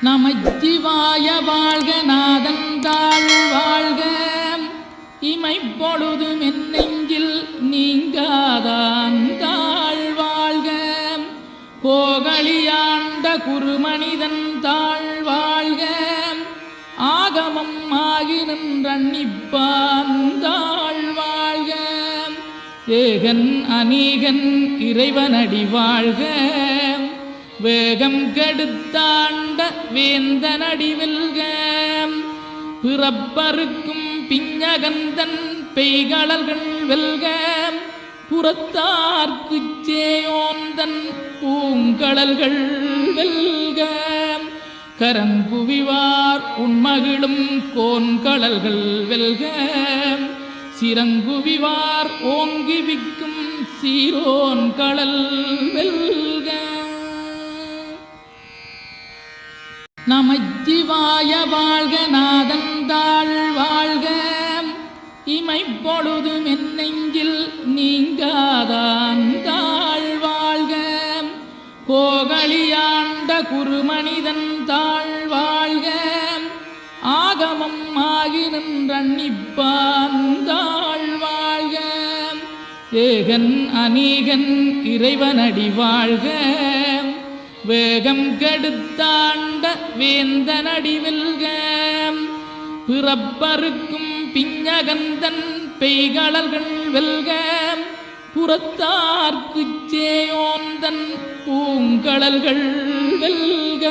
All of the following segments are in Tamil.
நமச்சிவாய வாழ்க நாதந்தாள் வாழ்க இமைப்பொழுதும் என் நெஞ்சில் நீங்காதாந்தாள் வாழ்க கோகலியாண்ட குருமனிதன் தாழ் வாழ்க ஆகமம் ஆகி நின்றன்னிப்பாந்தாள் வாழ்க ஏகன் அநீகன் இறைவனடி வாழ்க வேகம் கெடுத்தாண்ட வேந்தனடி வெல்க பிறப்பருக்கும் பிஞகந்தன் பெய்களர்கள் வெல்க புறத்தார்க்குச் சேயோந்தன் பூங்கடல்கள் வெல்க கரங்குவிவார் உண்மகிழும் கோன்கடல்கள் வெல்க சிறங்குவிவார் ஓங்கி விக்கும் சீரோன் கடல் வெல்க. நமச்சிவாய வாழ்க நாதந்தாள் வாழ்க இமைப்பொழுதும் என் நெஞ்சில் நீங்காதாந்தாள் வாழ்க கோகலியாண்ட குருமனிதன் தாழ் வாழ்க ஆகமம் ஆகி நின்றன்னிப்பாந்தாள் வாழ்க ஏகன் அநீகன் இறைவனடி வாழ்க வேகம் கெடுத்தாண்ட வேந்தனடி வெல்க பிறப்பருக்கும் பிஞகந்தன் பெய்களர்கள் வெல்க புறத்தார்க்குச் சேயோந்தன் பூங்கடல்கள் வெல்க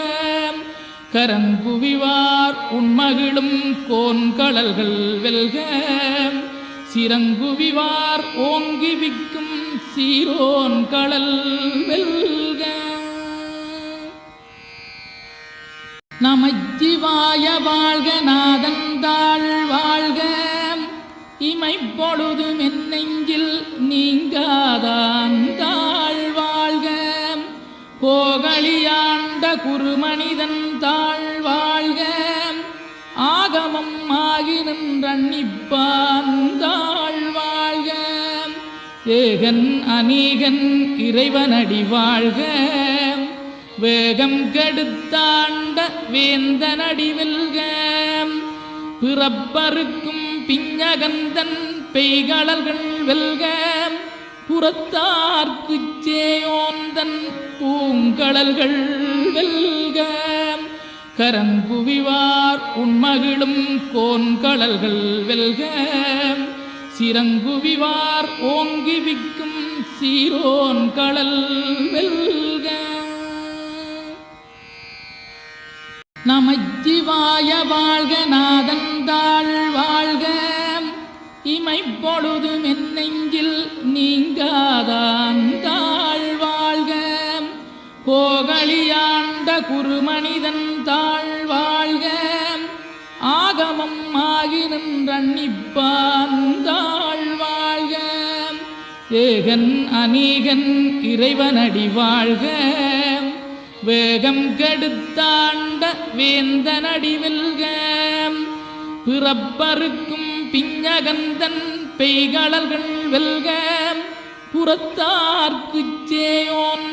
கரங்குவிவார் உண்மகிழும் கோன்கடல்கள் வெல்க சிறங்குவிவார் ஓங்கி விக்கும் சீரோன் கடல் வெல்க. நமச்சிவாய வாழ்க நாதந்தாள் வாழ்க இமைப்பொழுதும் என் நெஞ்சில் நீங்காதாந்தாள் வாழ்க கோகலியாண்ட குருமனிதன் தாழ் வாழ்க ஆகமம் ஆகி நின்றன்னிப்பாந்தாள் வாழ்க ஏகன் அநீகன் இறைவனடி வாழ்க வேகம் கெடுத்தாண்ட வேந்தனடி வெல்க பிறப்பருக்கும் பிஞகந்தன் பெய்களர்கள் வெல்க புறத்தார்க்குச் சேயோந்தன் பூங்கடல்கள் வெல்க கரங்குவிவார் உண்மகிழும் கோன்கடல்கள் வெல்க சிறங்குவிவார் ஓங்கி விக்கும் சீரோன் கடல் வெல்க. நமச்சிவாய வாழ்க நாதந்தாள் வாழ்க இமைப்பொழுதும் என் நெஞ்சில் நீங்காதாந்தாள் வாழ்க கோகலியாண்ட குருமனிதன் தாழ் வாழ்க ஆகமம் ஆகி நின்றன்னிப்பாந்தாள் வாழ்க ஏகன் அநீகன் இறைவனடி வாழ்க வேகம் கெடுத்தாண்ட வேந்தனடி வெல்க பிறப்பருக்கும் பிஞகந்தன் பெய்களர்கள் வெல்க புறத்தார்க்குச் சேயோன்